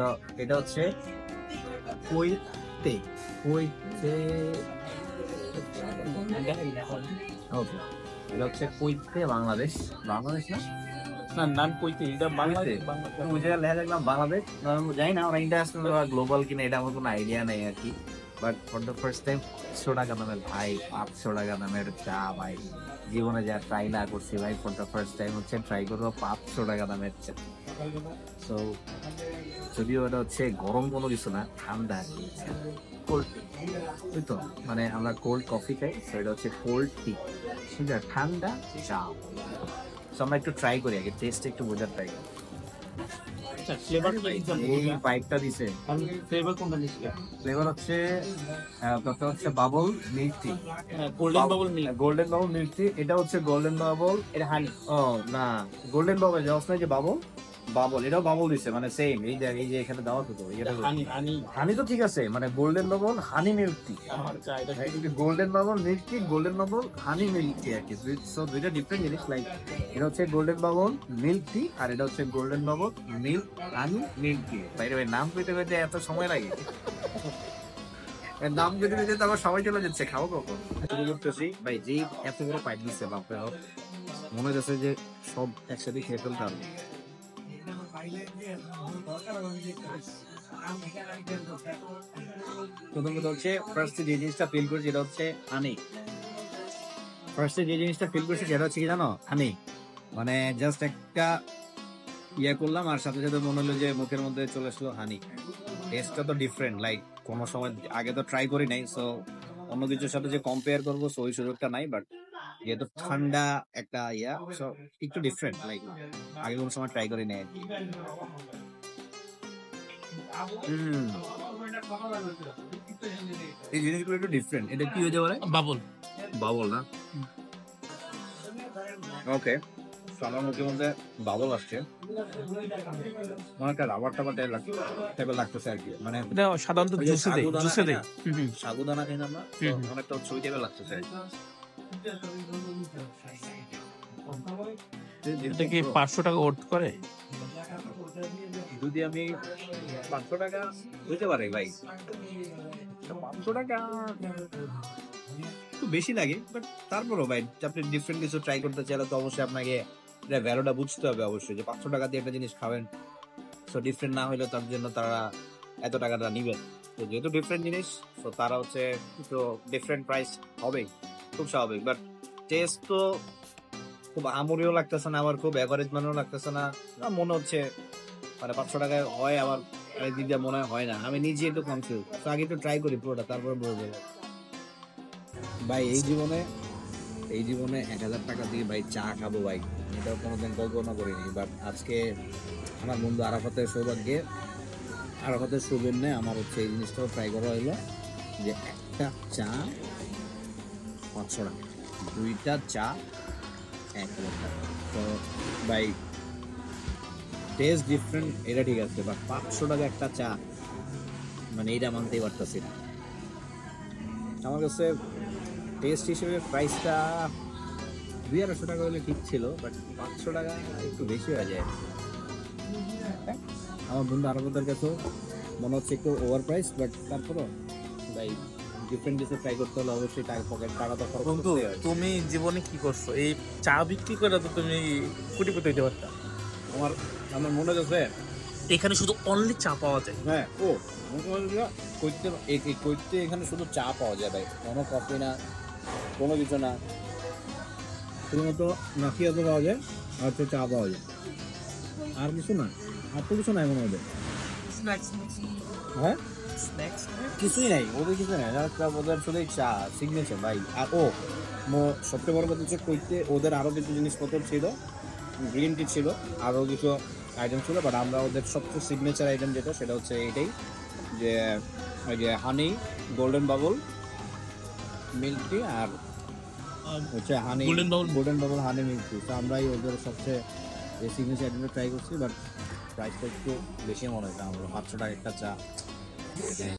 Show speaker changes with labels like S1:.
S1: তো এটা হচ্ছে কুইতে কুইতে ওকে, এটা হচ্ছে কুইতে বাংলাদেশ। বাংলাদেশ না,
S2: না নান কইতে এটা বাংলাতে
S1: ওই জায়গায় লেখা দেখলাম বাংলাদেশ। জানি না ওরা ইন্টারন্যাশনাল বা গ্লোবাল কিনা, এটা আমার কোনো আইডিয়া নেই আর কি। But for the first time 500 টাকা দামের ভাই, 500 টাকা দামের চা ভাই, জীবনে যা ট্রাই না করছি ভাই, ফর দ্য ফার্স্ট টাইম হচ্ছে ট্রাই করবো 500 টাকা দামের চা। সো যদিও এটা হচ্ছে গরম কোনো কিছু না, ঠান্ডা আর কি, কোল্ড টি, ওই তো মানে আমরা কোল্ড কফি খাই, তো এটা হচ্ছে কোল্ড টি, ঠিক আছে, ঠান্ডা চা। সো আমরা একটু ট্রাই করি আগে, টেস্ট একটু বোঝার ট্রাই করি।
S2: আচ্ছা ফ্লেভার কি
S1: এই পাইপটা দিছে,
S2: ফ্লেভার কোনটা দিছিল?
S1: ফ্লেভার হচ্ছে প্রথম হচ্ছে bubble milk tea,
S2: golden bubble milk,
S1: golden bubble milk টি। এটা হচ্ছে গোল্ডেন বাবল,
S2: এটা হানি।
S1: ও না, গোল্ডেন বাবল জাস্ট না, যে বাবল বাবল, এটাও বাবল দিছে, মানে সেম এই যে এখানে দেওয়া তো এটা
S2: হানি হানি
S1: হানি তো ঠিক আছে, মানে golden bubble honey milk tea,
S2: আচ্ছা এটা
S1: golden bubble milk tea, golden bubble honey milk tea আর কি। সো দুইটা ডিফারেন্ট জিনিস। লাইক এটা হচ্ছে গোল্ডেন বাবল মিল্ক টি, আর এটা হচ্ছে golden bubble milk honey milk tea. বাইরে ভাই নাম পেতে পেতে এত সময় লাগে, নাম পেতে পেতে তো আমার সময় চলে যাচ্ছে, খাবো কখন শুরু করতেছি ভাই। যেই এত বড় পাইপ দিচ্ছে বাপরে, মনে হচ্ছে যে সব একসাথে খেয়ে ফেলতে হবে। প্রথম কথা হচ্ছে ফার্স্টে যে জিনিসটা ফিল করছি সেটা হচ্ছে হানি। ফার্স্টে যে জিনিসটা ফিল করছি সেটা হচ্ছে কি জানো, হানি। মানে জাস্ট একটা ইয়ে করলাম আর সাথে সাথে মনে হলো যে মুখের মধ্যে চলে আসলো হানি। টেস্টটা তো ডিফারেন্ট, লাইক কোনো সময় আগে তো ট্রাই করি নাই, সো অন্য কিছুর সাথে যে কম্পেয়ার করবো সো ওই সুযোগটা নাই। বাট যেহেতু ঠান্ডা একটা ইয়া, সো একটু ডিফারেন্ট, লাইক আগে কোনো সময় ট্রাই করি নাই আর কি। এই জিনিসগুলো একটু ডিফারেন্ট। এটা কি হয়ে যাবে?
S2: বাবল
S1: বাবল না, ওকে। আমার মুখের মধ্যে বাবল আসছে, মনে একটা রাবার টাবার টাইপের লাগতেছে আর কি। মানে
S2: এটা সাধারণত জুসে দেয়, জুসে দেয়।
S1: সাগুদানা খাই না আমরা, অনেকটা ছুঁই টাইপের লাগতেছে।
S2: এটা কি 500 টাকা ওর্থ করে?
S1: যদি আমি 500 টাকা হইতে পারে ভাই, 500 টাকা একটু বেশি লাগে, বাট তারপরও ভাই আপনি ডিফারেন্ট কিছু ট্রাই করতে চাইলে তো অবশ্যই আপনাকে এটা ভ্যালুটা বুঝতে হবে অবশ্যই, যে 500 টাকা দিয়ে একটা জিনিস খাবেন, সো ডিফারেন্ট না হলে তার জন্য তারা এত টাকাটা নিবেন। তো যেহেতু ডিফারেন্ট জিনিস, তো তারা হচ্ছে একটু ডিফারেন্ট প্রাইস হবেই, খুব স্বাভাবিক। বাট টেস্ট তো খুব আমরিও লাগতেছে না, আবার খুব অ্যাভারেজ মানেও লাগতেছে না, মনে হচ্ছে মানে 500 টাকায় হয়, আবার আরেকদিক দিয়ে মনে হয় না। আমি নিজে একটু কনফিউজ, তো আগে একটু ট্রাই করি পুরোটা, তারপরে বলবো ভাই। এই জীবনে 1000 টাকা দিয়ে ভাই চা খাবো ভাই, এটাও কোনোদিন কল্পনা করিনি। বাট আজকে আমার বন্ধু আরাফাতের সৌভাগ্যে, আরাফাতের সৌজন্যে আমার হচ্ছে এই জিনিসটাও ট্রাই করা হলো, যে একটা চা 500 টাকা, দুইটা চা 1000 টাকা। তো ভাই টেস্ট ডিফারেন্ট, এটা ঠিক আছে, বাট 500 টাকা একটা চা, মানে এটা মানতেই পারতেছি না। আমার কাছে টেস্ট হিসেবে প্রাইসটা 200-250 টাকা হলে ঠিক ছিল, বাট 500 টাকা একটু বেশি হয়ে যায়। আমার বন্ধু আরবের কাছেও মনে হচ্ছে একটু ওভার প্রাইস, বাট তারপরও ভাই ডিফারেন্ট কিছু ট্রাই করতে হলে অবশ্যই টাকা তো খরচ করতে হয়।
S2: তুমি জীবনে কি করছো? এই চা বিক্রি করে তো তুমি কোটিপতি হইতে পারতা।
S1: আমার মনে হচ্ছে
S2: এখানে শুধু অনলি চা পাওয়া যায়।
S1: হ্যাঁ, কইতে এখানে শুধু চা পাওয়া যায় ভাই, কোনো কফি না, কোনো কিছু না, শুধুমাত্র মাখিয়াতো পাওয়া যায় আর হচ্ছে চা পাওয়া যায়, আর কিছু না, আর তো কিছু নাই মনে হবে। হ্যাঁ, কিছুই নাই ওদের, কিছু নাই, ওদের শুধু চা সিগনেচার ভাই। আর সবচেয়ে বড় কথা হচ্ছে কইতে ওদের আরো কিছু জিনিসপত্র ছিল, গ্রিন টি ছিল, আরো কিছু আইটেম ছিল, বাট আমরা ওদের সবচেয়ে সিগনেচার আইটেম যেটা সেটা হচ্ছে এইটাই, যে ওই যে হানি গোল্ডেন বাবল মিল্ক টি, আর হচ্ছে হানি গোল্ডেন বাবল হানি মিল্ক টি। তো আমরাই ওদের সবচেয়ে সিগনেচার আইটেমটা ট্রাই করছি, বাট প্রাইসটা একটু বেশি মনে হয়। আমরা 500 টাকা একটা চা।